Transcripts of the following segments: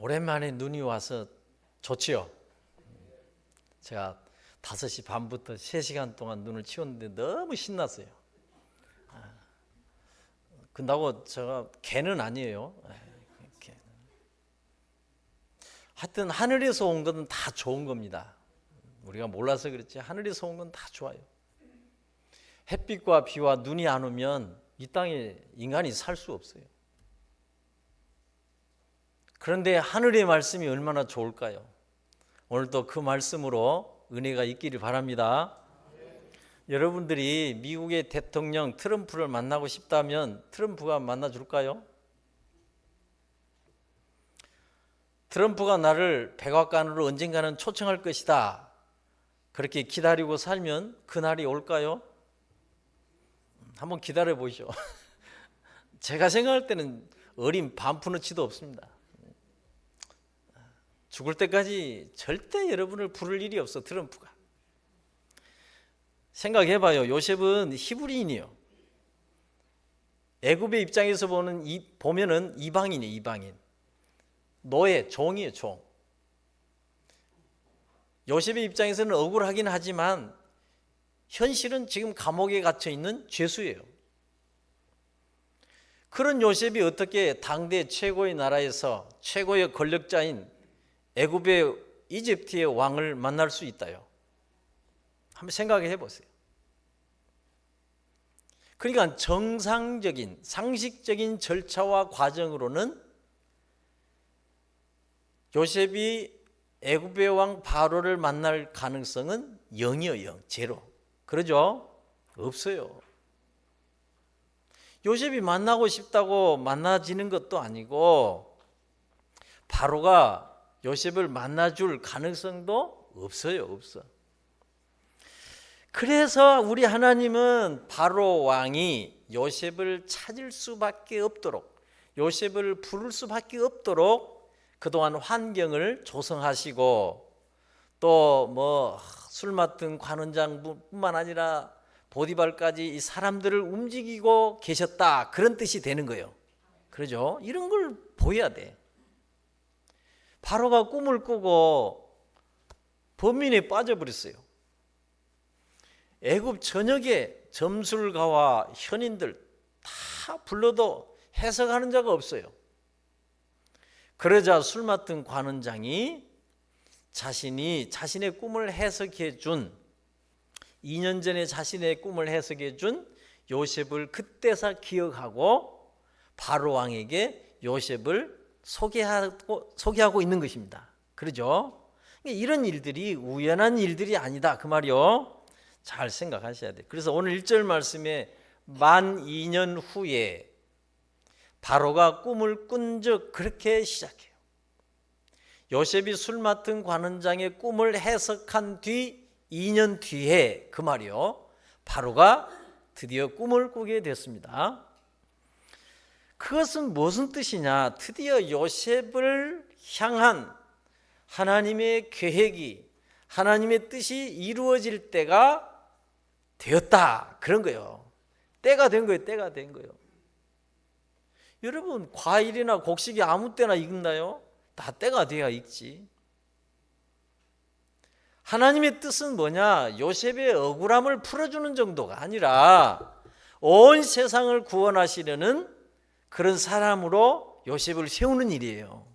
오랜만에 눈이 와서 좋지요. 제가 5시 반부터 3시간 동안 눈을 치웠는데 너무 신났어요. 근다고 제가 개는 아니에요. 하여튼 하늘에서 온 건 다 좋은 겁니다. 우리가 몰라서 그렇지 하늘에서 온 건 다 좋아요. 햇빛과 비와 눈이 안 오면 이 땅에 인간이 살 수 없어요. 그런데 하늘의 말씀이 얼마나 좋을까요? 오늘도 그 말씀으로 은혜가 있기를 바랍니다. 여러분들이 미국의 대통령 트럼프를 만나고 싶다면 트럼프가 만나줄까요? 트럼프가 나를 백악관으로 언젠가는 초청할 것이다, 그렇게 기다리고 살면 그날이 올까요? 한번 기다려 보시죠. 제가 생각할 때는 어린 반푼어치도 없습니다. 죽을 때까지 절대 여러분을 부를 일이 없어. 트럼프가. 생각해봐요. 요셉은 히브리인이요. 애굽의 입장에서 보면은 이방인이에요. 이방인. 노예, 종이에요. 종. 요셉의 입장에서는 억울하긴 하지만 현실은 지금 감옥에 갇혀 있는 죄수예요. 그런 요셉이 어떻게 당대 최고의 나라에서 최고의 권력자인 애굽의 이집트의 왕을 만날 수 있다요? 한번 생각해 보세요. 그러니까 정상적인 상식적인 절차와 과정으로는 요셉이 애굽의 왕 바로를 만날 가능성은 0이요. 0, 제로. 그러죠? 없어요. 요셉이 만나고 싶다고 만나지는 것도 아니고 바로가 요셉을 만나줄 가능성도 없어요. 없어. 그래서 우리 하나님은 바로 왕이 요셉을 찾을 수밖에 없도록, 요셉을 부를 수밖에 없도록 그동안 환경을 조성하시고, 또 술 맡은 관원장뿐만 아니라 보디발까지 이 사람들을 움직이고 계셨다, 그런 뜻이 되는 거예요. 그러죠? 이런 걸 보여야 돼. 바로가 꿈을 꾸고 범민에 빠져버렸어요. 애굽 전역에 점술가와 현인들 다 불러도 해석하는 자가 없어요. 그러자 술 맡은 관원장이 자신의 꿈을 해석해 준, 2년 전에 자신의 꿈을 해석해 준 요셉을 그때서 기억하고 바로 왕에게 요셉을 소개하고 있는 것입니다. 그러죠? 이런 일들이 우연한 일들이 아니다, 그 말이요. 잘 생각하셔야 돼요. 그래서 오늘 1절 말씀에 만 2년 후에 바로가 꿈을 꾼 적, 그렇게 시작해요. 요셉이 술 맡은 관원장의 꿈을 해석한 뒤 2년 뒤에, 그 말이요, 바로가 드디어 꿈을 꾸게 됐습니다. 그것은 무슨 뜻이냐? 드디어 요셉을 향한 하나님의 계획이, 하나님의 뜻이 이루어질 때가 되었다, 그런 거예요. 때가 된 거예요. 때가 된 거예요. 여러분, 과일이나 곡식이 아무 때나 익나요? 다 때가 돼야 익지. 하나님의 뜻은 뭐냐? 요셉의 억울함을 풀어주는 정도가 아니라 온 세상을 구원하시려는 그런 사람으로 요셉을 세우는 일이에요.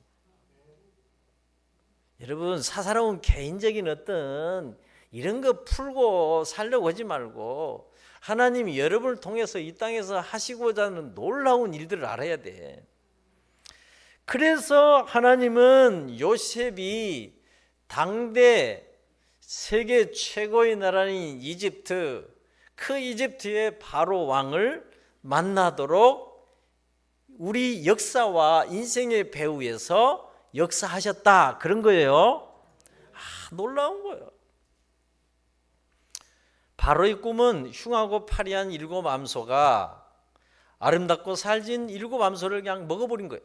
여러분, 사사로운 개인적인 어떤 이런 거 풀고 살려고 하지 말고 하나님이 여러분을 통해서 이 땅에서 하시고자 하는 놀라운 일들을 알아야 돼. 그래서 하나님은 요셉이 당대 세계 최고의 나라인 이집트, 그 이집트의 바로 왕을 만나도록 우리 역사와 인생의 배후에서 역사하셨다, 그런 거예요. 놀라운 거예요. 바로의 꿈은 흉하고 파리한 7 암소가 아름답고 살진 7 암소를 그냥 먹어버린 거예요.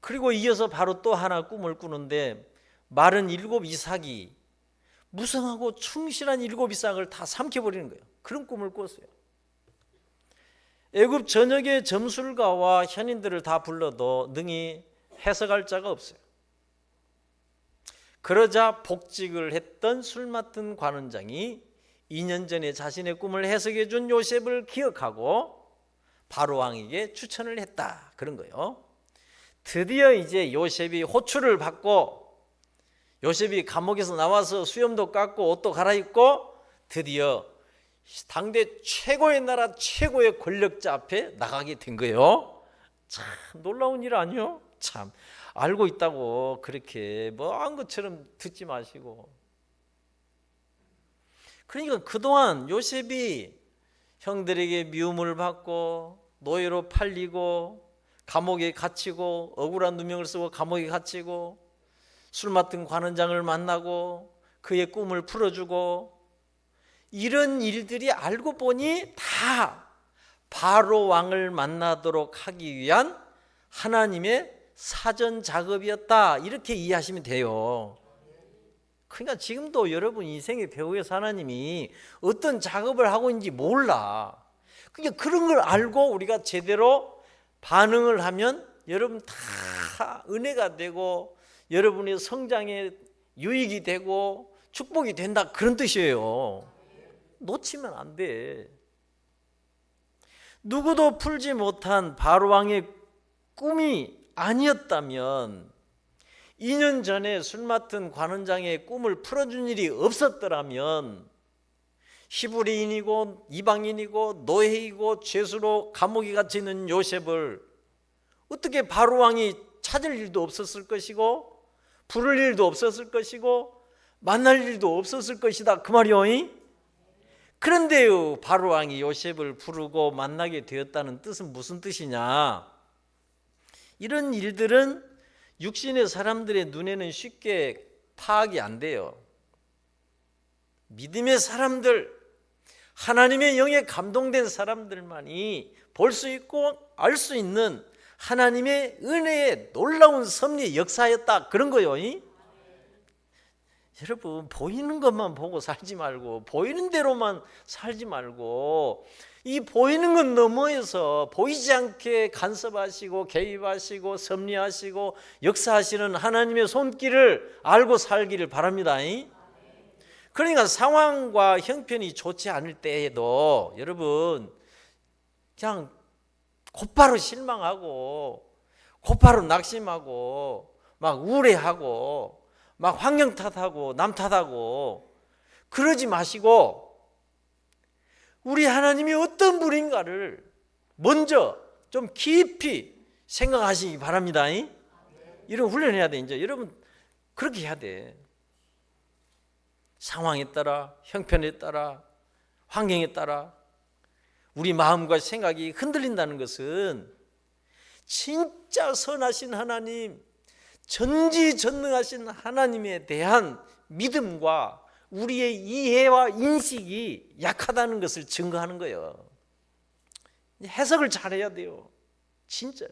그리고 이어서 바로 또 하나 꿈을 꾸는데 마른 7 이삭이 무성하고 충실한 7 이삭을 다 삼켜버리는 거예요. 그런 꿈을 꿨어요. 애굽 전역의 점술가와 현인들을 다 불러도 능히 해석할 자가 없어요. 그러자 복직을 했던 술 맡은 관원장이 2년 전에 자신의 꿈을 해석해 준 요셉을 기억하고 바로 왕에게 추천을 했다, 그런 거예요. 드디어 이제 요셉이 호출을 받고 요셉이 감옥에서 나와서 수염도 깎고 옷도 갈아입고 드디어 당대 최고의 나라 최고의 권력자 앞에 나가게 된 거예요. 참 놀라운 일 아니요? 참 알고 있다고 그렇게 뭐한 것처럼 듣지 마시고. 그러니까 그동안 요셉이 형들에게 미움을 받고 노예로 팔리고 감옥에 갇히고 억울한 누명을 쓰고 감옥에 갇히고 술 맡은 관원장을 만나고 그의 꿈을 풀어주고 이런 일들이 알고 보니 다 바로 왕을 만나도록 하기 위한 하나님의 사전 작업이었다, 이렇게 이해하시면 돼요. 그러니까 지금도 여러분 인생의 배후에서 하나님이 어떤 작업을 하고 있는지 몰라. 그러니까 그런 걸 알고 우리가 제대로 반응을 하면 여러분 다 은혜가 되고 여러분의 성장에 유익이 되고 축복이 된다, 그런 뜻이에요. 놓치면 안 돼. 누구도 풀지 못한 바로왕의 꿈이 아니었다면 2년 전에 술 맡은 관원장의 꿈을 풀어준 일이 없었더라면 히브리인이고 이방인이고 노예이고 죄수로 감옥에 갇혀있는 요셉을 어떻게 바로왕이 찾을 일도 없었을 것이고 부를 일도 없었을 것이고 만날 일도 없었을 것이다, 그 말이요. 그런데요, 바로왕이 요셉을 부르고 만나게 되었다는 뜻은 무슨 뜻이냐? 이런 일들은 육신의 사람들의 눈에는 쉽게 파악이 안 돼요. 믿음의 사람들, 하나님의 영에 감동된 사람들만이 볼 수 있고 알 수 있는 하나님의 은혜의 놀라운 섭리의 역사였다, 그런 거예요. 여러분 보이는 것만 보고 살지 말고 보이는 대로만 살지 말고 이 보이는 것 너머에서 보이지 않게 간섭하시고 개입하시고 섭리하시고 역사하시는 하나님의 손길을 알고 살기를 바랍니다. 그러니까 상황과 형편이 좋지 않을 때에도 여러분 그냥 곧바로 실망하고 곧바로 낙심하고 막 우울해하고 막 환경 탓하고 남 탓하고 그러지 마시고 우리 하나님이 어떤 분인가를 먼저 좀 깊이 생각하시기 바랍니다. 이런 훈련해야 돼. 이제 여러분 그렇게 해야 돼. 상황에 따라, 형편에 따라, 환경에 따라 우리 마음과 생각이 흔들린다는 것은 진짜 선하신 하나님, 전지전능하신 하나님에 대한 믿음과 우리의 이해와 인식이 약하다는 것을 증거하는 거예요. 해석을 잘해야 돼요. 진짜요.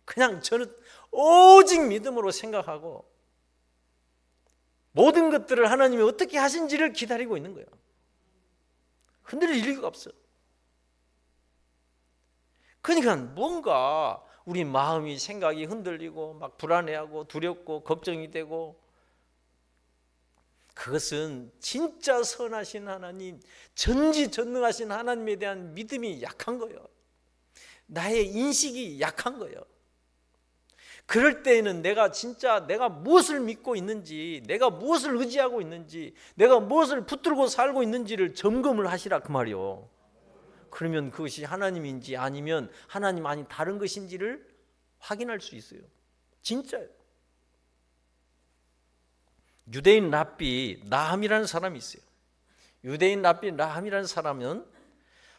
그냥 저는 오직 믿음으로 생각하고 모든 것들을 하나님이 어떻게 하신지를 기다리고 있는 거예요. 흔들릴 이유가 없어. 그러니까 뭔가 우리 마음이 생각이 흔들리고 막 불안해하고 두렵고 걱정이 되고 그것은 진짜 선하신 하나님, 전지전능하신 하나님에 대한 믿음이 약한 거예요. 나의 인식이 약한 거예요. 그럴 때에는 내가 무엇을 믿고 있는지, 내가 무엇을 의지하고 있는지, 내가 무엇을 붙들고 살고 있는지를 점검을 하시라, 그 말이요. 그러면 그것이 하나님인지 아니면 하나님 아닌 다른 것인지를 확인할 수 있어요. 진짜요. 유대인 랍비 나함이라는 사람이 있어요. 유대인 랍비 나함이라는 사람은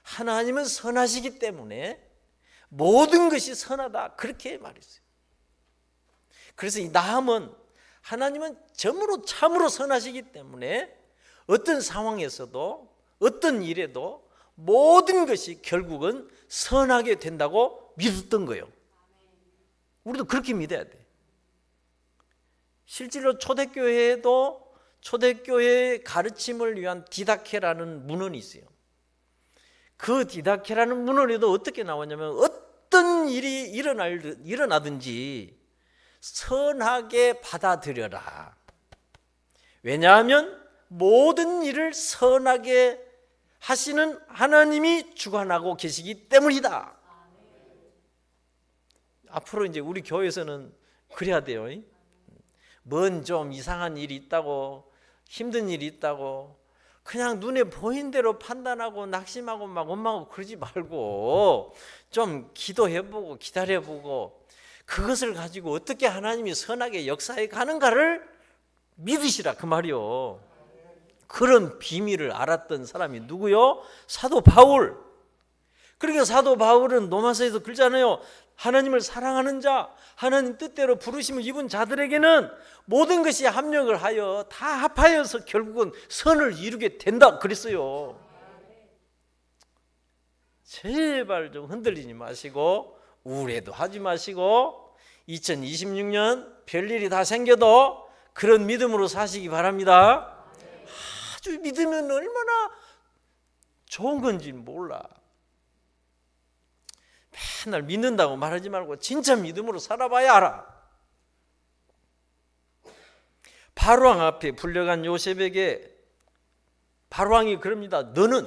하나님은 선하시기 때문에 모든 것이 선하다, 그렇게 말했어요. 그래서 이 나함은 하나님은 참으로 선하시기 때문에 어떤 상황에서도 어떤 일에도 모든 것이 결국은 선하게 된다고 믿었던 거예요. 우리도 그렇게 믿어야 돼. 실제로 초대교회에도 초대교회의 가르침을 위한 디다케라는 문헌이 있어요. 그 디다케라는 문헌에도 어떻게 나오냐면 어떤 무슨 일이 일어나든지 선하게 받아들여라. 왜냐하면 모든 일을 선하게 하시는 하나님이 주관하고 계시기 때문이다. 앞으로 이제 우리 교회에서는 그래야 돼요. 뭔 좀 이상한 일이 있다고, 힘든 일이 있다고 그냥 눈에 보인 대로 판단하고 낙심하고 막 원망하고 그러지 말고 좀 기도해보고 기다려보고 그것을 가지고 어떻게 하나님이 선하게 역사해 가는가를 믿으시라 그 말이요. 그런 비밀을 알았던 사람이 누구요? 사도 바울. 그러니까 사도 바울은 로마서에서 그러잖아요. 하나님을 사랑하는 자, 하나님 뜻대로 부르심을 입은 자들에게는 모든 것이 합력을 하여 다 합하여서 결국은 선을 이루게 된다 그랬어요. 제발 좀 흔들리지 마시고 우울해도 하지 마시고 2026년 별일이 다 생겨도 그런 믿음으로 사시기 바랍니다. 아주 믿으면 얼마나 좋은 건지 몰라. 맨날 믿는다고 말하지 말고 진짜 믿음으로 살아봐야 알아. 바로왕 앞에 불려간 요셉에게 바로왕이 그럽니다. 너는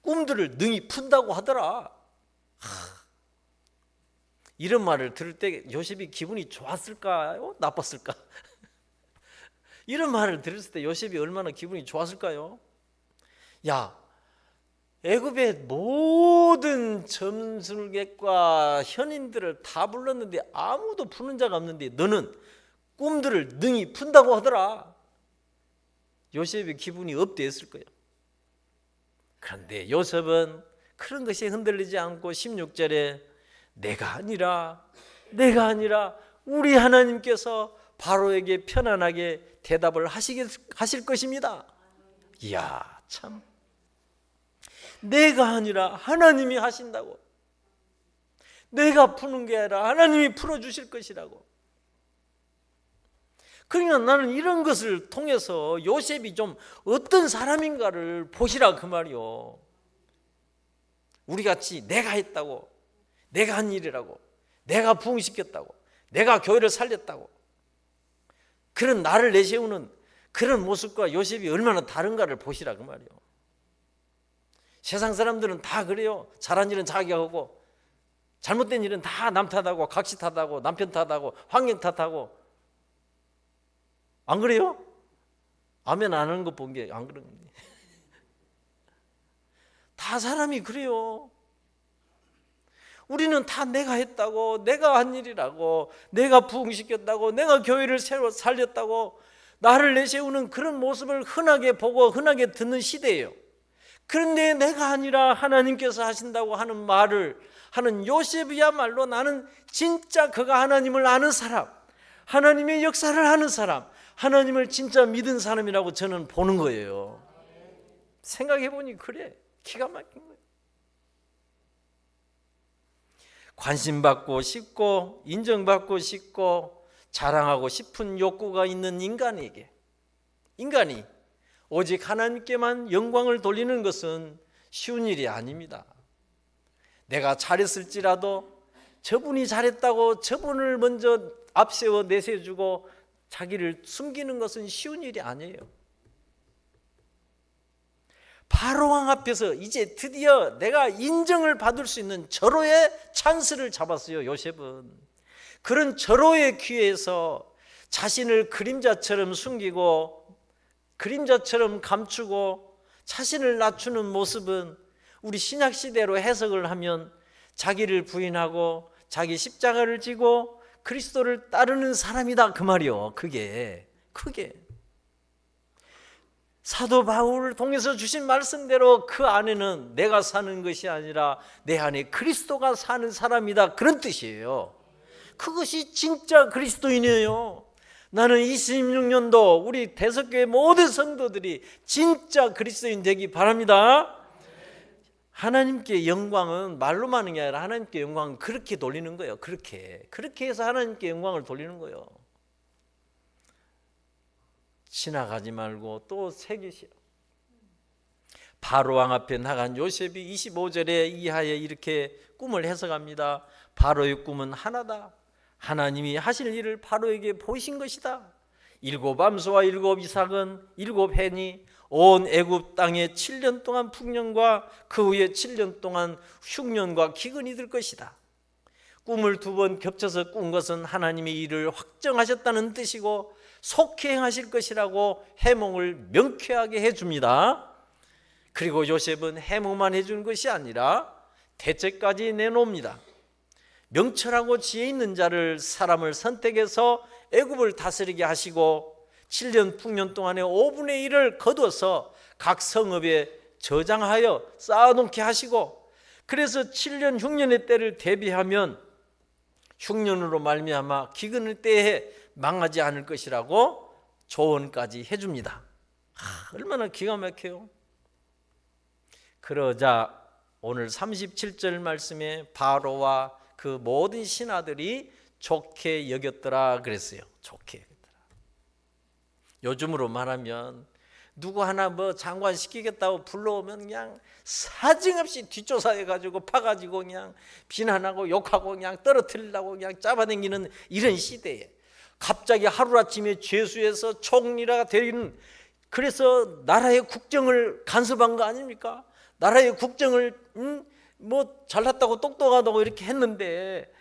꿈들을 능히 푼다고 하더라. 이런 말을 들을 때 요셉이 기분이 좋았을까요? 나빴을까? 이런 말을 들었을 때 요셉이 얼마나 기분이 좋았을까요? 야, 애굽의 모든 점술객과 현인들을 다 불렀는데 아무도 푸는 자가 없는데 너는 꿈들을 능히 푼다고 하더라. 요셉의 기분이 업되었을 거예요. 그런데 요셉은 그런 것이 흔들리지 않고 16절에 내가 아니라 우리 하나님께서 바로에게 편안하게 대답을 하실 것입니다. 이야 참, 내가 아니라 하나님이 하신다고. 내가 푸는 게 아니라 하나님이 풀어주실 것이라고. 그러니까 나는 이런 것을 통해서 요셉이 좀 어떤 사람인가를 보시라 그 말이요. 우리같이 내가 했다고, 내가 한 일이라고, 내가 부흥시켰다고, 내가 교회를 살렸다고 그런 나를 내세우는 그런 모습과 요셉이 얼마나 다른가를 보시라 그 말이요. 세상 사람들은 다 그래요. 잘한 일은 자기가 하고 잘못된 일은 다 남 탓하고 각시 탓하고 남편 탓하고 환경 탓하고. 안 그래요? 아멘 안 하는 거 본 게 안 그런 건데. 다 사람이 그래요. 우리는 다 내가 했다고, 내가 한 일이라고, 내가 부흥시켰다고, 내가 교회를 새로 살렸다고 나를 내세우는 그런 모습을 흔하게 보고 흔하게 듣는 시대예요. 그런데 내가 아니라 하나님께서 하신다고 하는 말을 하는 요셉이야말로 나는 진짜 그가 하나님을 아는 사람, 하나님의 역사를 하는 사람, 하나님을 진짜 믿은 사람이라고 저는 보는 거예요. 생각해보니 그래, 기가 막힌 거예요. 관심받고 싶고 인정받고 싶고 자랑하고 싶은 욕구가 있는 인간이 오직 하나님께만 영광을 돌리는 것은 쉬운 일이 아닙니다. 내가 잘했을지라도 저분이 잘했다고 저분을 먼저 앞세워 내세워주고 자기를 숨기는 것은 쉬운 일이 아니에요. 바로왕 앞에서 이제 드디어 내가 인정을 받을 수 있는 절호의 찬스를 잡았어요. 요셉은 그런 절호의 기회에서 자신을 그림자처럼 숨기고 그림자처럼 감추고 자신을 낮추는 모습은 우리 신약시대로 해석을 하면 자기를 부인하고 자기 십자가를 지고 그리스도를 따르는 사람이다 그 말이요. 그게 사도 바울을 통해서 주신 말씀대로 그 안에는 내가 사는 것이 아니라 내 안에 그리스도가 사는 사람이다 그런 뜻이에요. 그것이 진짜 그리스도인이에요. 나는 26년도 우리 대석교회 모든 성도들이 진짜 그리스도인 되기 바랍니다. 하나님께 영광은 말로만 하는 게 아니라 하나님께 영광은 그렇게 돌리는 거예요. 그렇게 해서 하나님께 영광을 돌리는 거예요. 지나가지 말고 또 새기시오. 바로왕 앞에 나간 요셉이 25절에 이하에 이렇게 꿈을 해석합니다. 바로의 꿈은 하나다. 하나님이 하실 일을 바로에게 보이신 것이다. 7 암소와 7 이삭은 7 해니 온 애굽 땅에 7년 동안 풍년과 그 후에 7년 동안 흉년과 기근이 들 것이다. 꿈을 2번 겹쳐서 꾼 것은 하나님이 이를 확정하셨다는 뜻이고 속히 행하실 것이라고 해몽을 명쾌하게 해줍니다. 그리고 요셉은 해몽만 해주는 것이 아니라 대책까지 내놓습니다. 명철하고 지혜 있는 자를 사람을 선택해서 애굽을 다스리게 하시고 7년 풍년 동안의 5분의 1을 거둬서 각 성읍에 저장하여 쌓아놓게 하시고, 그래서 7년 흉년의 때를 대비하면 흉년으로 말미암아 기근의 때에 망하지 않을 것이라고 조언까지 해줍니다. 얼마나 기가 막혀요. 그러자 오늘 37절 말씀에 바로와 그 모든 신하들이 좋게 여겼더라 그랬어요. 좋게 여겼더라. 요즘으로 말하면 누구 하나 뭐 장관 시키겠다고 불러오면 그냥 사정없이 뒷조사해가지고 파가지고 그냥 비난하고 욕하고 그냥 떨어뜨리려고 그냥 잡아당기는 이런 시대에 갑자기 하루아침에 죄수에서 총리가 되는, 그래서 나라의 국정을 간섭한 거 아닙니까? 나라의 국정을 뭐 잘났다고 똑똑하다고 이렇게 했는데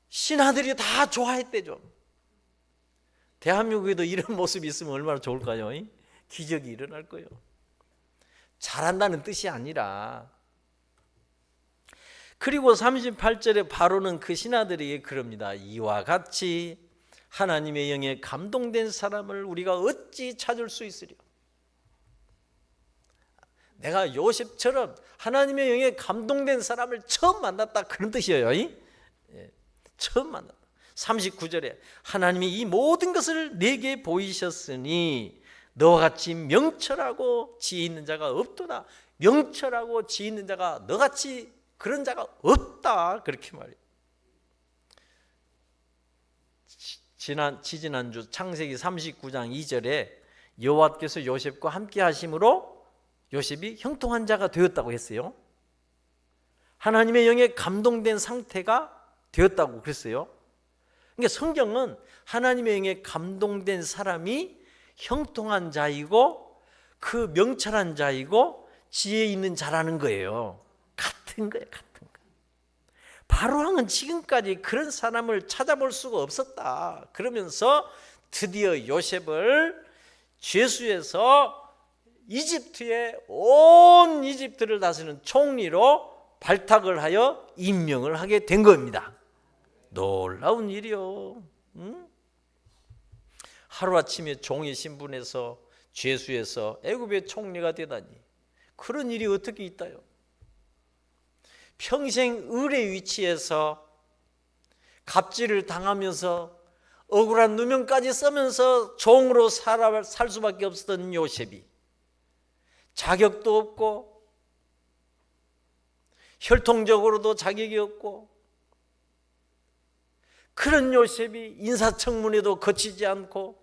신하들이 다 좋아했대죠. 대한민국에도 이런 모습이 있으면 얼마나 좋을까요? 기적이 일어날 거예요. 잘한다는 뜻이 아니라. 그리고 38절에 바로는 그 신하들에게 그럽니다. 이와 같이 하나님의 영에 감동된 사람을 우리가 어찌 찾을 수 있으랴. 내가 요셉처럼 하나님의 영에 감동된 사람을 처음 만났다, 그런 뜻이에요. 처음 만났다. 39절에 하나님이 이 모든 것을 내게 보이셨으니 너와 같이 명철하고 지혜 있는 자가 없도다. 명철하고 지혜 있는 자가 너같이 그런 자가 없다, 그렇게 말해요. 지지난주 창세기 39장 2절에 여호와께서 요셉과 함께 하심으로 요셉이 형통한 자가 되었다고 했어요. 하나님의 영에 감동된 상태가 되었다고 그랬어요. 그러니까 성경은 하나님의 영에 감동된 사람이 형통한 자이고 그 명철한 자이고 지혜 있는 자라는 거예요. 같은 거예요, 같은 거. 바로왕은 지금까지 그런 사람을 찾아볼 수가 없었다. 그러면서 드디어 요셉을 죄수에서 이집트의 온 이집트를 다스리는 총리로 발탁을 하여 임명을 하게 된 겁니다. 놀라운 일이요. 하루아침에 종의 신분에서 죄수에서 애굽의 총리가 되다니, 그런 일이 어떻게 있다요. 평생 을의 위치에서 갑질을 당하면서 억울한 누명까지 써면서 종으로 살 수밖에 없었던 요셉이 자격도 없고 혈통적으로도 자격이 없고, 그런 요셉이 인사청문회도 거치지 않고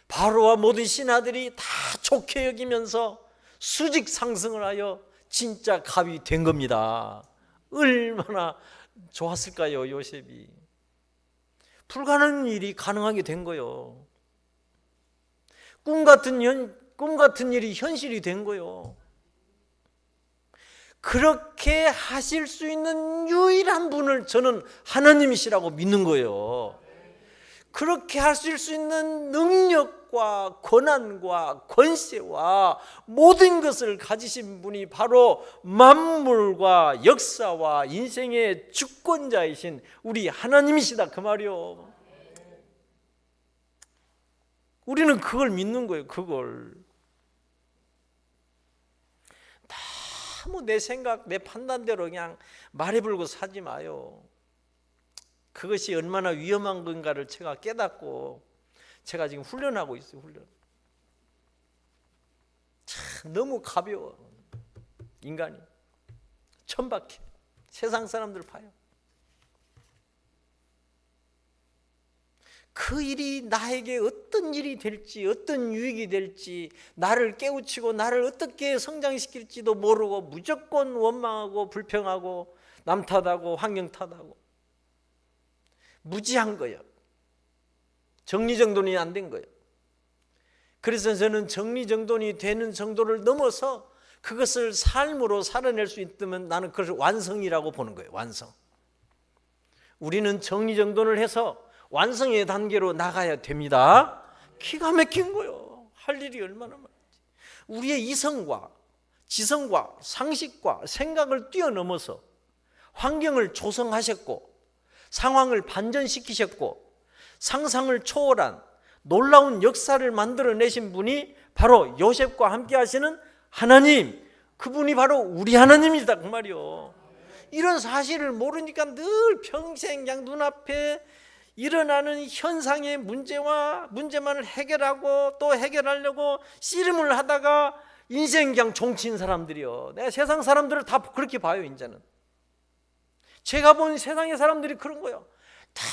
바로와 모든 신하들이 다 좋게 여기면서 수직 상승을 하여 진짜 갑이 된 겁니다. 얼마나 좋았을까요, 요셉이. 불가능한 일이 가능하게 된 거예요. 꿈 같은 일이 현실이 된 거예요. 그렇게 하실 수 있는 유일한 분을 저는 하나님이시라고 믿는 거예요. 그렇게 하실 수 있는 능력과 권한과 권세와 모든 것을 가지신 분이 바로 만물과 역사와 인생의 주권자이신 우리 하나님이시다, 그 말이요. 우리는 그걸 믿는 거예요. 그걸 너무 내 생각, 내 판단대로 그냥 말해 불고 사지 마요. 그것이 얼마나 위험한 건가를 제가 깨닫고 제가 지금 훈련하고 있어요. 훈련. 참 너무 가벼워. 인간이 천박해. 세상 사람들 봐요. 그 일이 나에게 어떤 일이 될지, 어떤 유익이 될지, 나를 깨우치고 나를 어떻게 성장시킬지도 모르고 무조건 원망하고 불평하고 남 탓하고 환경 탓하고 무지한 거예요. 정리정돈이 안 된 거예요. 그래서 저는 정리정돈이 되는 정도를 넘어서 그것을 삶으로 살아낼 수 있다면 나는 그것을 완성이라고 보는 거예요. 완성. 우리는 정리정돈을 해서 완성의 단계로 나가야 됩니다. 기가 막힌 거예요. 할 일이 얼마나 많은지. 우리의 이성과 지성과 상식과 생각을 뛰어넘어서 환경을 조성하셨고 상황을 반전시키셨고 상상을 초월한 놀라운 역사를 만들어내신 분이 바로 요셉과 함께 하시는 하나님, 그분이 바로 우리 하나님이다 그 말이요. 이런 사실을 모르니까 늘 평생 그냥 눈앞에 일어나는 현상의 문제만을 해결하고 또 해결하려고 씨름을 하다가 인생 그냥 종친 사람들이요. 내가 세상 사람들을 다 그렇게 봐요. 이제는 제가 본 세상의 사람들이 그런 거예요. 다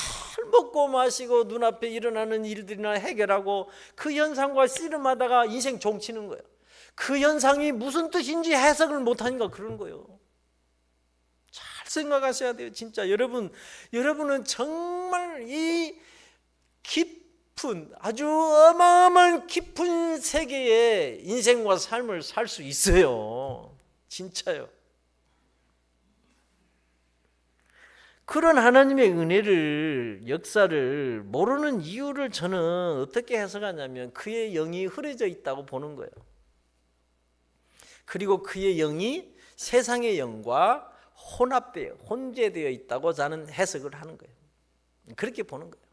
먹고 마시고 눈앞에 일어나는 일들이나 해결하고 그 현상과 씨름하다가 인생 종치는 거예요. 그 현상이 무슨 뜻인지 해석을 못하니까 그런 거예요. 잘 생각하셔야 돼요. 진짜 여러분은 정말 이 깊은 아주 어마어마한 깊은 세계의 인생과 삶을 살 수 있어요. 진짜요. 그런 하나님의 은혜를 역사를 모르는 이유를 저는 어떻게 해석하냐면 그의 영이 흐려져 있다고 보는 거예요. 그리고 그의 영이 세상의 영과 혼재되어 있다고 저는 해석을 하는 거예요. 그렇게 보는 거예요.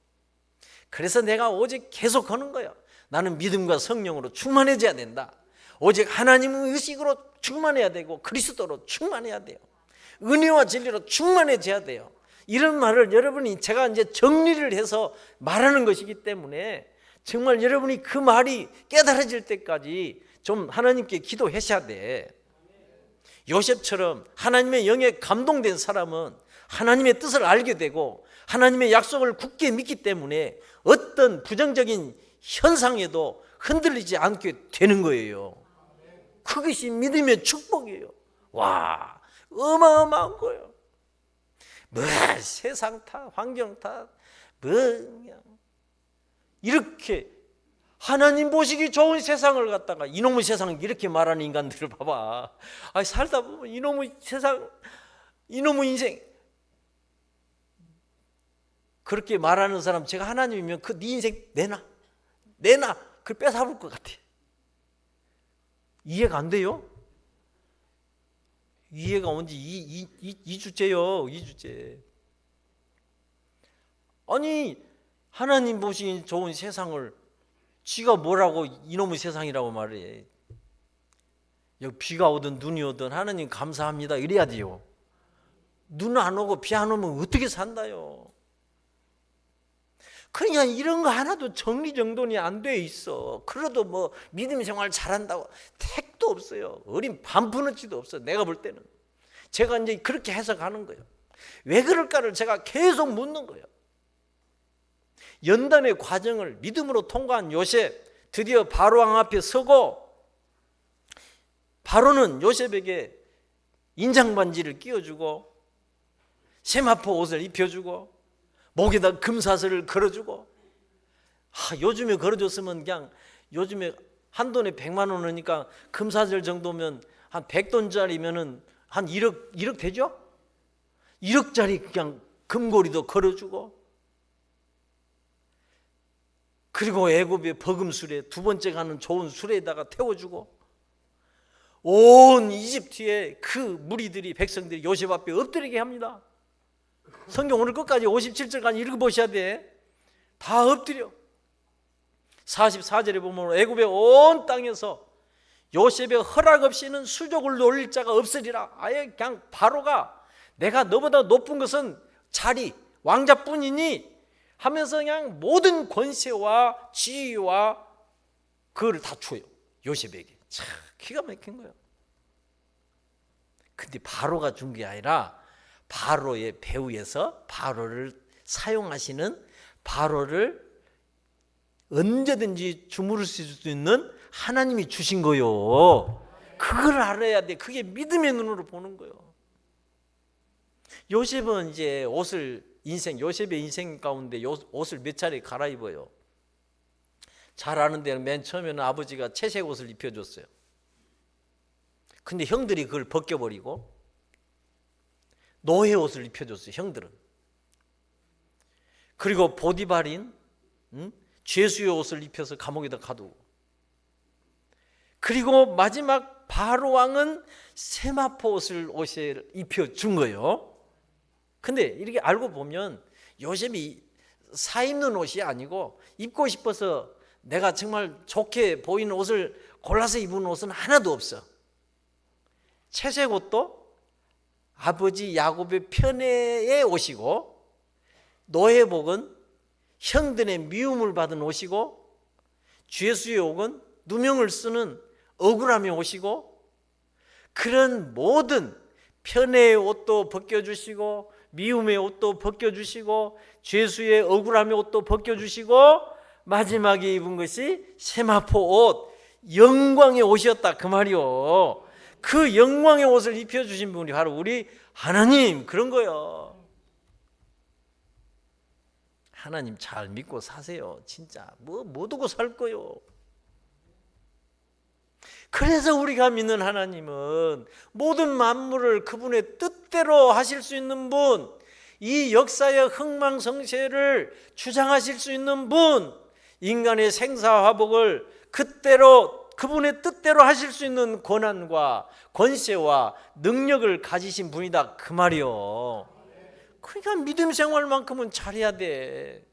그래서 내가 오직 계속 하는 거예요. 나는 믿음과 성령으로 충만해져야 된다. 오직 하나님의 의식으로 충만해야 되고 그리스도로 충만해야 돼요. 은혜와 진리로 충만해져야 돼요. 이런 말을 여러분이 제가 이제 정리를 해서 말하는 것이기 때문에 정말 여러분이 그 말이 깨달아질 때까지 좀 하나님께 기도하셔야 돼. 요셉처럼 하나님의 영에 감동된 사람은 하나님의 뜻을 알게 되고 하나님의 약속을 굳게 믿기 때문에 어떤 부정적인 현상에도 흔들리지 않게 되는 거예요. 그것이 믿음의 축복이에요. 와, 어마어마한 거예요. 뭐 세상 탓, 환경 탓, 그냥 이렇게 하나님 보시기 좋은 세상을 갖다가 이놈의 세상 이렇게 말하는 인간들을 봐봐. 살다 보면 이놈의 세상, 이놈의 인생 그렇게 말하는 사람 제가 하나님이면 그 네 인생 내놔 그걸 뺏어볼 것 같아. 이해가 안 돼요? 이해가 온지 2주째요. 2주째. 아니 하나님 보시기 좋은 세상을 지가 뭐라고 이놈의 세상이라고 말해. 여기 비가 오든 눈이 오든 하나님 감사합니다 이래야 돼요. 눈 안 오고 비 안 오면 어떻게 산다요. 그러니까 이런 거 하나도 정리정돈이 안 돼 있어. 그래도 뭐 믿음 생활 잘한다고 택도 없어요. 어린 반푼어치도 없어. 내가 볼 때는. 제가 이제 그렇게 해석하는 거예요. 왜 그럴까를 제가 계속 묻는 거예요. 연단의 과정을 믿음으로 통과한 요셉, 드디어 바로왕 앞에 서고 바로는 요셉에게 인장반지를 끼워주고 세마포 옷을 입혀주고 목에다 금사슬을 걸어주고, 요즘에 걸어줬으면 그냥 요즘에 한 돈에 100만 원 하니까 금사슬 정도면 한 100돈짜리면은 한 1억 되죠? 1억짜리 그냥 금고리도 걸어주고, 그리고 애굽의 버금술에 두 번째 가는 좋은 수레에다가 태워주고, 온 이집트의 그 무리들이 백성들이 요셉 앞에 엎드리게 합니다. 성경 오늘 끝까지 57절까지 읽어보셔야 돼. 다 엎드려. 44절에 보면 애굽의 온 땅에서 요셉의 허락 없이는 수족을 놀릴 자가 없으리라. 아예 그냥 바로가 내가 너보다 높은 것은 자리 왕자뿐이니 하면서 그냥 모든 권세와 지위와 그걸 다 줘요. 요셉에게. 참 기가 막힌 거예요. 근데 바로가 준 게 아니라 바로의 배후에서 바로를 사용하시는, 바로를 언제든지 주무를 수 있는 하나님이 주신 거요. 그걸 알아야 돼. 그게 믿음의 눈으로 보는 거예요. 요셉은 이제 요셉의 인생 가운데 옷을 몇 차례 갈아입어요. 잘 아는 데는 맨 처음에는 아버지가 채색 옷을 입혀줬어요. 근데 형들이 그걸 벗겨버리고 노예 옷을 입혀줬어요, 형들은. 그리고 보디발인 죄수의 옷을 입혀서 감옥에다 가두고, 그리고 마지막 바로 왕은 세마포 옷을 입혀준 거예요. 근데 이렇게 알고 보면 요셉이 사 입는 옷이 아니고 입고 싶어서 내가 정말 좋게 보이는 옷을 골라서 입은 옷은 하나도 없어. 채색 옷도 아버지 야곱의 편애의 옷이고, 노예복은 형들의 미움을 받은 옷이고, 죄수의 옷은 누명을 쓰는 억울함의 옷이고, 그런 모든 편애의 옷도 벗겨주시고, 미움의 옷도 벗겨주시고, 죄수의 억울함의 옷도 벗겨주시고, 마지막에 입은 것이 세마포 옷, 영광의 옷이었다 그 말이요. 그 영광의 옷을 입혀주신 분이 바로 우리 하나님, 그런 거예요. 하나님 잘 믿고 사세요. 진짜 뭐 두고 살 거요. 그래서 우리가 믿는 하나님은 모든 만물을 그분의 뜻대로 하실 수 있는 분, 이 역사의 흥망성쇠를 주장하실 수 있는 분, 인간의 생사화복을 그때로 그분의 뜻대로 하실 수 있는 권한과 권세와 능력을 가지신 분이다 그 말이요. 그러니까 믿음 생활만큼은 잘해야 돼.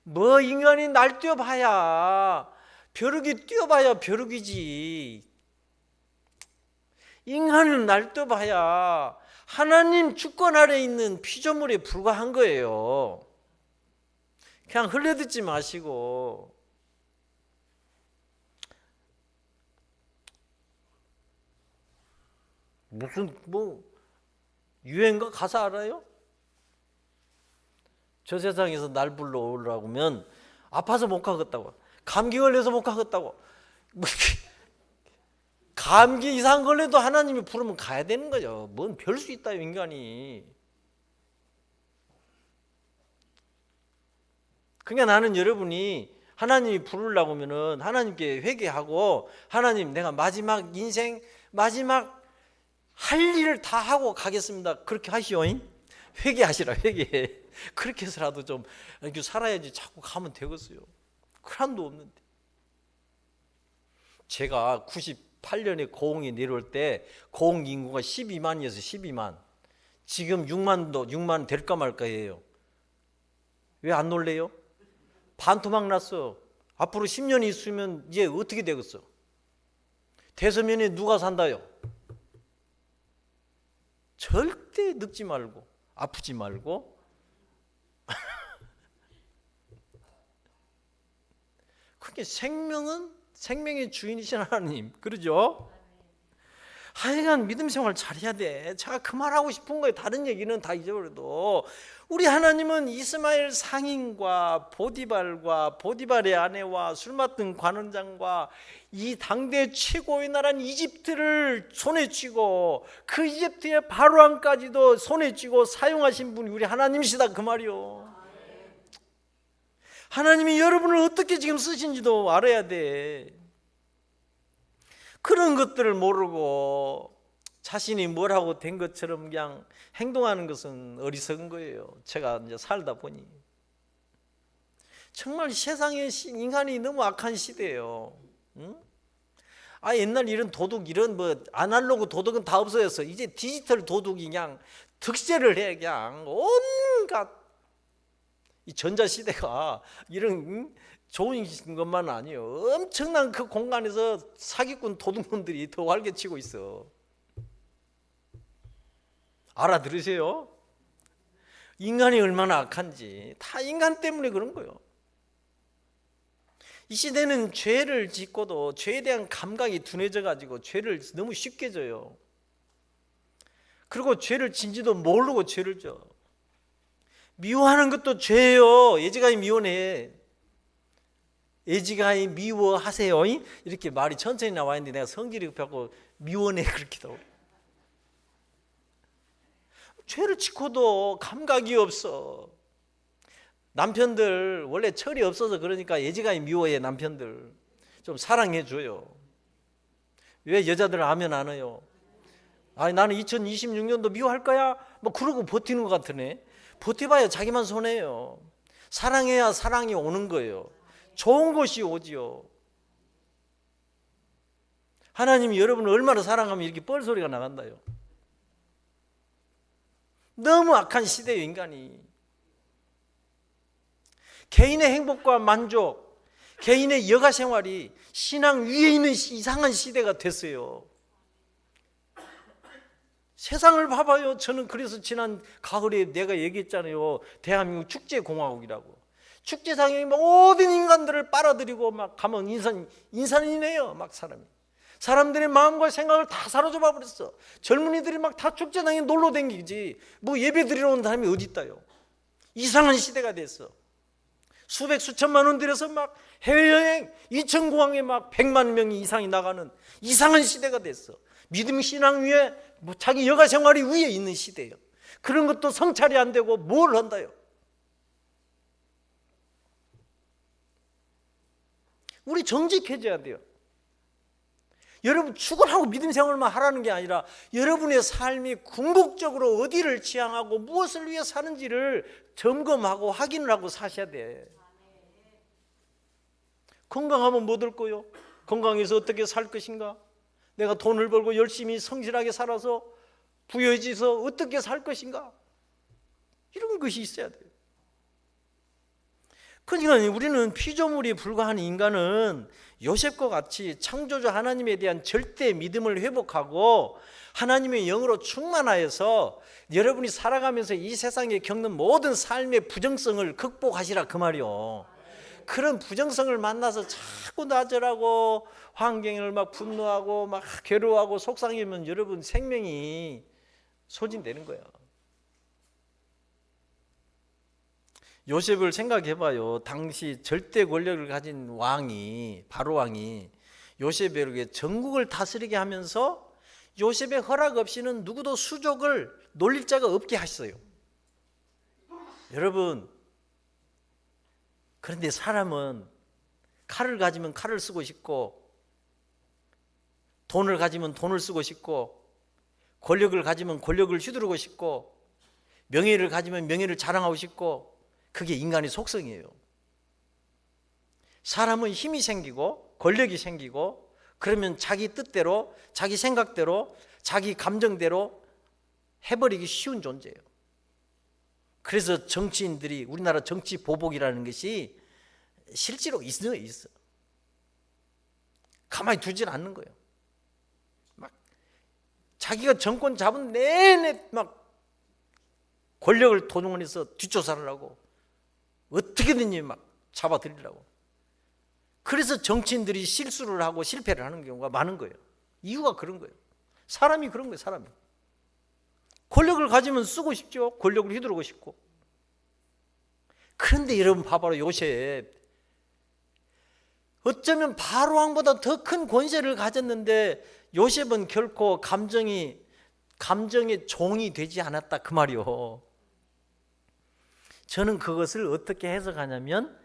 뭐 인간이 날뛰어봐야 벼룩이 뛰어봐야 벼룩이지. 인간은 날뛰어봐야 하나님 주권 아래 있는 피조물에 불과한 거예요. 그냥 흘려듣지 마시고. 무슨 유행가 가사 알아요? 저 세상에서 날 불러오라고 하면 아파서 못 가겠다고, 감기 걸려서 못 가겠다고, 감기 이상 걸려도 하나님이 부르면 가야 되는 거죠. 뭔 별 수 있다요 인간이. 그러니까 나는 여러분이 하나님이 부르려고 하면은 하나님께 회개하고, 하나님 내가 마지막 인생 마지막 할 일을 다 하고 가겠습니다, 그렇게 하시오. 회개하시라, 회개. 그렇게 해서라도 좀 이렇게 살아야지 자꾸 가면 되겠어요. 그란도 없는데. 제가 98년에 고흥에 내려올 때 고흥 인구가 12만이어서 12만. 지금 6만 될까 말까 해요. 왜 안 놀래요? 반토막 났어. 앞으로 10년이 있으면 이제 어떻게 되겠어? 대서면에 누가 산다요? 절대 늙지 말고 아프지 말고 그게 생명의 주인이신 하나님, 그러죠? 하여간 믿음 생활 잘해야 돼. 제가 그 말하고 싶은 거예요. 다른 얘기는 다 잊어버려도 우리 하나님은 이스마엘 상인과 보디발과 보디발의 아내와 술 맡은 관원장과 이 당대 최고의 나라인 이집트를 손에 쥐고 그 이집트의 바로왕까지도 손에 쥐고 사용하신 분이 우리 하나님이시다 그 말이요. 하나님이 여러분을 어떻게 지금 쓰신지도 알아야 돼. 그런 것들을 모르고 자신이 뭐라고 된 것처럼 그냥 행동하는 것은 어리석은 거예요. 제가 이제 살다 보니 정말 세상에 인간이 너무 악한 시대예요. 응? 옛날 이런 도둑, 이런 아날로그 도둑은 다 없어졌어. 이제 디지털 도둑이 그냥 득세를 해. 그냥 온갖 이 전자 시대가 이런 좋은 것만 아니에요. 엄청난 그 공간에서 사기꾼 도둑놈들이 더 활개치고 있어. 알아들으세요? 인간이 얼마나 악한지 다 인간 때문에 그런 거예요. 이 시대는 죄를 짓고도 죄에 대한 감각이 둔해져 가지고 죄를 너무 쉽게 져요. 그리고 죄를 진지도 모르고 죄를 져. 미워하는 것도 죄예요. 예지가이 미워해. 예지가이 미워하세요. 이렇게 말이 천천히 나와 있는데 내가 성질이 급하고 미워해 그렇기도 하고. 죄를 짓고도 감각이 없어. 남편들 원래 철이 없어서 그러니까 예지간히 미워해. 남편들 좀 사랑해줘요. 왜 여자들 하면 안 해요? 아니 나는 2026년도 미워할 거야? 뭐 그러고 버티는 것 같으네. 버텨봐야 자기만 손해요. 사랑해야 사랑이 오는 거예요. 좋은 것이 오지요. 하나님이 여러분을 얼마나 사랑하면 이렇게 뻘소리가 나간다요. 너무 악한 시대예요. 인간이 개인의 행복과 만족, 개인의 여가 생활이 신앙 위에 있는 이상한 시대가 됐어요. 세상을 봐봐요. 저는 그래서 지난 가을에 내가 얘기했잖아요. 대한민국 축제공화국이라고. 축제장에 모든 인간들을 빨아들이고 막 가면 인산이네요. 막 사람들의 마음과 생각을 다 사로잡아 버렸어. 젊은이들이 막 다 축제장에 놀러 댕기지 뭐 예배 드리러 온 사람이 어디 있다요. 이상한 시대가 됐어. 수백 수천만 원 들여서 막 해외여행 인천공항에 막 100만 명이 이상이 나가는 이상한 시대가 됐어. 믿음 신앙 위에 뭐 자기 여가 생활이 위에 있는 시대예요. 그런 것도 성찰이 안 되고 뭘 한다요. 우리 정직해져야 돼요. 여러분 축원하고 믿음 생활만 하라는 게 아니라 여러분의 삶이 궁극적으로 어디를 지향하고 무엇을 위해 사는지를 점검하고 확인을 하고 사셔야 돼. 건강하면 뭐 될 거요? 건강해서 어떻게 살 것인가? 내가 돈을 벌고 열심히 성실하게 살아서 부여해져서 어떻게 살 것인가? 이런 것이 있어야 돼요. 그러니까 우리는 피조물이 불과한 인간은 요셉과 같이 창조주 하나님에 대한 절대 믿음을 회복하고 하나님의 영으로 충만하여서 여러분이 살아가면서 이 세상에 겪는 모든 삶의 부정성을 극복하시라 그 말이요. 그런 부정성을 만나서 자꾸 나절하고 환경을 막 분노하고 막 괴로워하고 속상해면 여러분 생명이 소진되는 거예요. 요셉을 생각해봐요. 당시 절대 권력을 가진 왕이 바로 왕이 요셉에게 전국을 다스리게 하면서 요셉의 허락 없이는 누구도 수족을 놀릴 자가 없게 하셨어요. 여러분, 그런데 사람은 칼을 가지면 칼을 쓰고 싶고 돈을 가지면 돈을 쓰고 싶고 권력을 가지면 권력을 휘두르고 싶고 명예를 가지면 명예를 자랑하고 싶고 그게 인간의 속성이에요. 사람은 힘이 생기고 권력이 생기고 그러면 자기 뜻대로 자기 생각대로 자기 감정대로 해버리기 쉬운 존재예요. 그래서 정치인들이 우리나라 정치 보복이라는 것이 실제로 있어. 가만히 두질 않는 거예요. 막 자기가 정권 잡은 내내 막 권력을 도용해서 뒷조사를 하고 어떻게든지 막 잡아들이려고. 그래서 정치인들이 실수를 하고 실패를 하는 경우가 많은 거예요. 이유가 그런 거예요. 사람이 그런 거예요. 사람이 권력을 가지면 쓰고 싶죠. 권력을 휘두르고 싶고. 그런데 여러분 봐봐요. 요셉 어쩌면 바로 왕보다 더 큰 권세를 가졌는데 요셉은 결코 감정의 종이 되지 않았다 그 말이요. 저는 그것을 어떻게 해석하냐면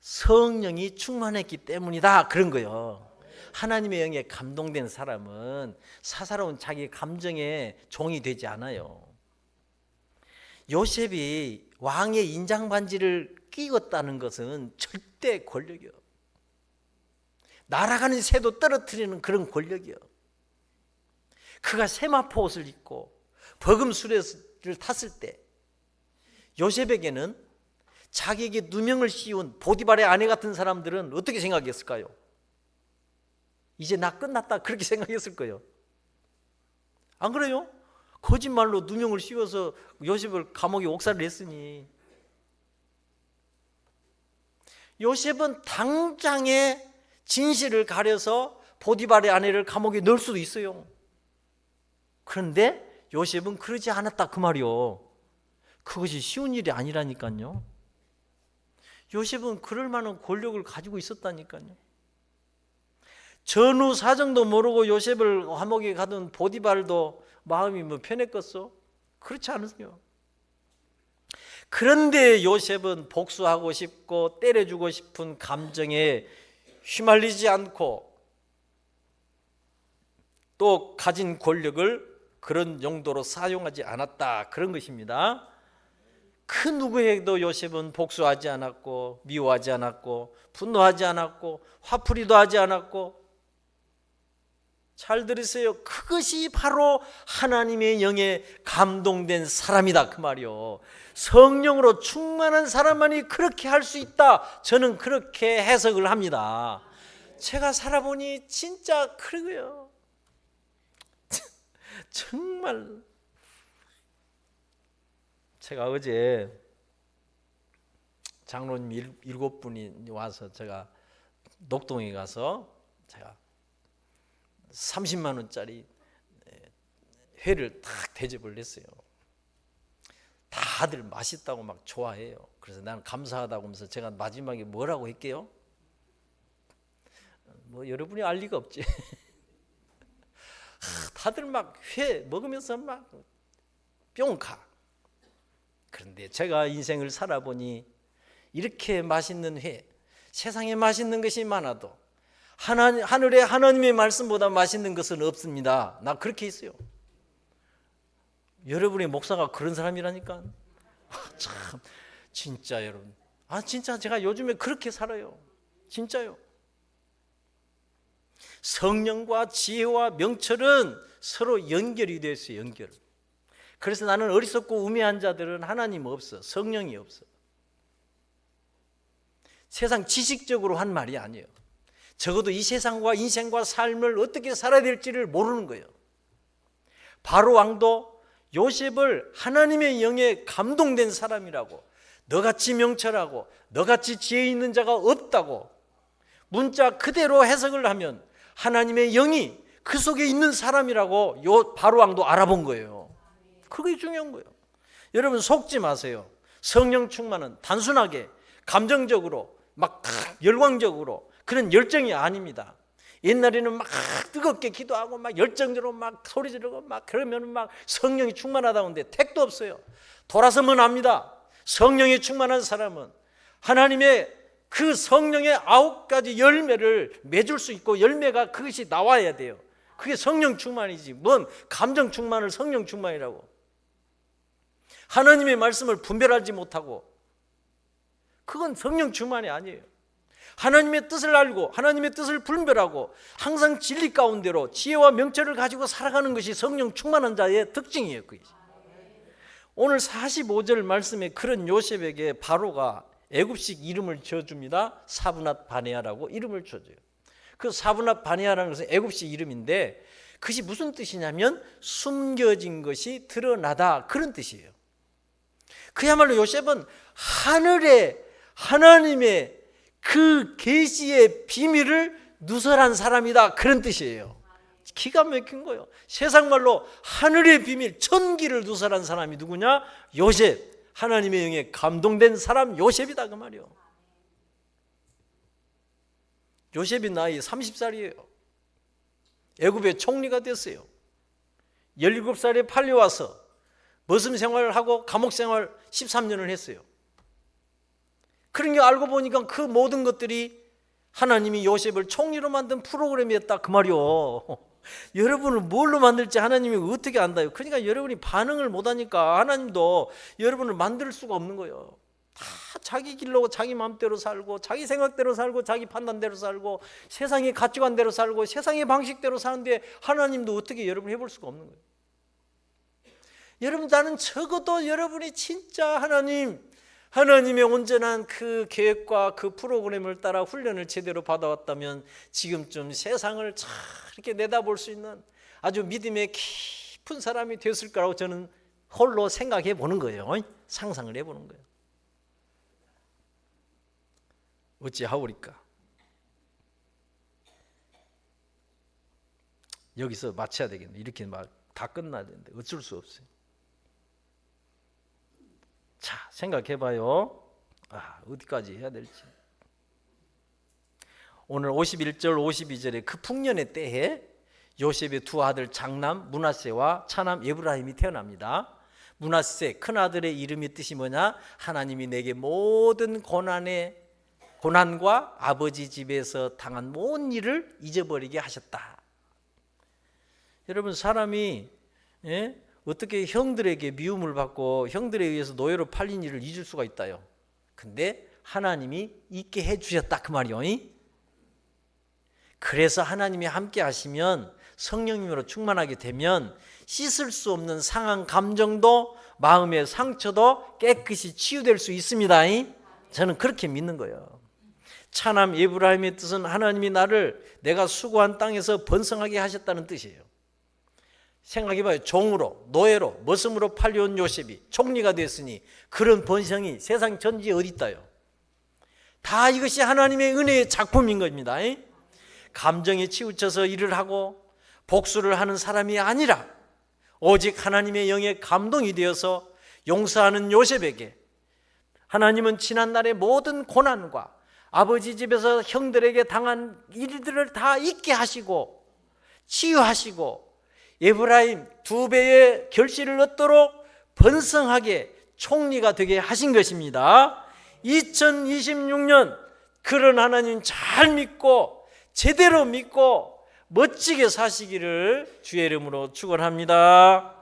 성령이 충만했기 때문이다 그런 거예요. 하나님의 영에 감동된 사람은 사사로운 자기 감정의 종이 되지 않아요. 요셉이 왕의 인장반지를 끼웠다는 것은 절대 권력이요. 날아가는 새도 떨어뜨리는 그런 권력이요. 그가 세마포 옷을 입고 버금수레를 탔을 때 요셉에게는 자기에게 누명을 씌운 보디발의 아내 같은 사람들은 어떻게 생각했을까요? 이제 나 끝났다 그렇게 생각했을 거예요. 안 그래요? 거짓말로 누명을 씌워서 요셉을 감옥에 옥살을 했으니. 요셉은 당장에 진실을 가려서 보디발의 아내를 감옥에 넣을 수도 있어요. 그런데 요셉은 그러지 않았다 그 말이요. 그것이 쉬운 일이 아니라니까요. 요셉은 그럴 만한 권력을 가지고 있었다니까요. 전후 사정도 모르고 요셉을 감옥에 가둔 보디발도 마음이 뭐 편했겠어? 그렇지 않으세요? 그런데 요셉은 복수하고 싶고 때려주고 싶은 감정에 휘말리지 않고 또 가진 권력을 그런 용도로 사용하지 않았다, 그런 것입니다. 그 누구에게도 요셉은 복수하지 않았고 미워하지 않았고 분노하지 않았고 화풀이도 하지 않았고. 잘 들으세요. 그것이 바로 하나님의 영에 감동된 사람이다, 그 말이요. 성령으로 충만한 사람만이 그렇게 할 수 있다, 저는 그렇게 해석을 합니다. 제가 살아보니 진짜 그러고요. 정말 제가 어제 장로님 7분이 와서 제가 녹동에 가서 제가 30만 원짜리 회를 딱 대접을 했어요. 다들 맛있다고 막 좋아해요. 그래서 나는 감사하다고 하면서 제가 마지막에 뭐라고 할게요? 뭐 여러분이 알 리가 없지. 다들 막 회 먹으면서 막 뿅 가. 그런데 제가 인생을 살아보니 이렇게 맛있는 회, 세상에 맛있는 것이 많아도 하늘의 하나님의 말씀보다 맛있는 것은 없습니다. 나 그렇게 있어요. 여러분의 목사가 그런 사람이라니까. 참 진짜 여러분, 진짜 제가 요즘에 그렇게 살아요. 진짜요. 성령과 지혜와 명철은 서로 연결이 되어 있어요. 연결. 그래서 나는 어리석고 우매한 자들은 하나님 없어, 성령이 없어. 세상 지식적으로 한 말이 아니에요. 적어도 이 세상과 인생과 삶을 어떻게 살아야 될지를 모르는 거예요. 바로 왕도 요셉을 하나님의 영에 감동된 사람이라고, 너같이 명철하고 너같이 지혜 있는 자가 없다고 문자 그대로 해석을 하면 하나님의 영이 그 속에 있는 사람이라고 바로 왕도 알아본 거예요. 그게 중요한 거예요. 여러분 속지 마세요. 성령 충만은 단순하게 감정적으로 막 열광적으로 그런 열정이 아닙니다. 옛날에는 막 뜨겁게 기도하고 막 열정적으로 막 소리 지르고 막 그러면 막 성령이 충만하다고 하는데 택도 없어요. 돌아서면 압니다. 성령이 충만한 사람은 하나님의 그 성령의 9가지 열매를 맺을 수 있고, 열매가 그것이 나와야 돼요. 그게 성령 충만이지, 뭔 감정 충만을 성령 충만이라고. 하나님의 말씀을 분별하지 못하고, 그건 성령 충만이 아니에요. 하나님의 뜻을 알고 하나님의 뜻을 분별하고 항상 진리 가운데로 지혜와 명철을 가지고 살아가는 것이 성령 충만한 자의 특징이에요. 그게. 오늘 45절 말씀에 그런 요셉에게 바로가 애굽식 이름을 지어줍니다. 사브낫 바네아라고 이름을 지어줘요. 그 사브낫 바네아라는 것은 애굽식 이름인데 그것이 무슨 뜻이냐면 숨겨진 것이 드러나다, 그런 뜻이에요. 그야말로 요셉은 하나님의 그 계시의 비밀을 누설한 사람이다, 그런 뜻이에요. 기가 막힌 거예요. 세상 말로 하늘의 비밀, 천기를 누설한 사람이 누구냐? 요셉. 하나님의 영에 감동된 사람 요셉이다, 그 말이에요. 요셉이 나이 30살이에요. 애굽의 총리가 됐어요. 17살에 팔려와서 머슴 생활을 하고 감옥 생활 13년을 했어요. 그런 게 알고 보니까 그 모든 것들이 하나님이 요셉을 총리로 만든 프로그램이었다, 그 말이요. 여러분을 뭘로 만들지 하나님이 어떻게 안다요? 그러니까 여러분이 반응을 못하니까 하나님도 여러분을 만들 수가 없는 거예요. 다 자기 길로 자기 마음대로 살고 자기 생각대로 살고 자기 판단대로 살고 세상의 가치관대로 살고 세상의 방식대로 사는데 하나님도 어떻게 여러분 해볼 수가 없는 거예요. 여러분, 나는 적어도 여러분이 진짜 하나님의 온전한 그 계획과 그 프로그램을 따라 훈련을 제대로 받아왔다면 지금쯤 세상을 잘 이렇게 내다볼 수 있는 아주 믿음의 깊은 사람이 됐을 거라고 저는 홀로 생각해 보는 거예요. 상상을 해보는 거예요. 어찌하오리까? 여기서 마쳐야 되겠네. 이렇게 막 다 끝나야 되는데 어쩔 수 없어요. 자, 생각해봐요. 어디까지 해야 될지. 오늘 51절 52절에 그 풍년의 때에 요셉의 두 아들 장남 므낫세와 차남 에브라임이 태어납니다. 므낫세 큰아들의 이름이 뜻이 뭐냐? 하나님이 내게 모든 고난과 아버지 집에서 당한 모든 일을 잊어버리게 하셨다. 여러분, 사람이 어떻게 형들에게 미움을 받고 형들에 의해서 노예로 팔린 일을 잊을 수가 있다요? 근데 하나님이 잊게 해주셨다 그 말이요. 그래서 하나님이 함께 하시면, 성령님으로 충만하게 되면 씻을 수 없는 상한 감정도 마음의 상처도 깨끗이 치유될 수 있습니다. 저는 그렇게 믿는 거예요. 차남 에브라임의 뜻은 하나님이 나를 내가 수고한 땅에서 번성하게 하셨다는 뜻이에요. 생각해봐요. 종으로, 노예로, 머슴으로 팔려온 요셉이 총리가 됐으니 그런 번성이 세상 전지에 어디 있다요? 다 이것이 하나님의 은혜의 작품인 겁니다. 감정에 치우쳐서 일을 하고 복수를 하는 사람이 아니라 오직 하나님의 영에 감동이 되어서 용서하는 요셉에게 하나님은 지난날의 모든 고난과 아버지 집에서 형들에게 당한 일들을 다 잊게 하시고 치유하시고 에브라임 2배의 결실을 얻도록 번성하게 총리가 되게 하신 것입니다. 2026년 그런 하나님 잘 믿고 제대로 믿고 멋지게 사시기를 주의 이름으로 축원합니다.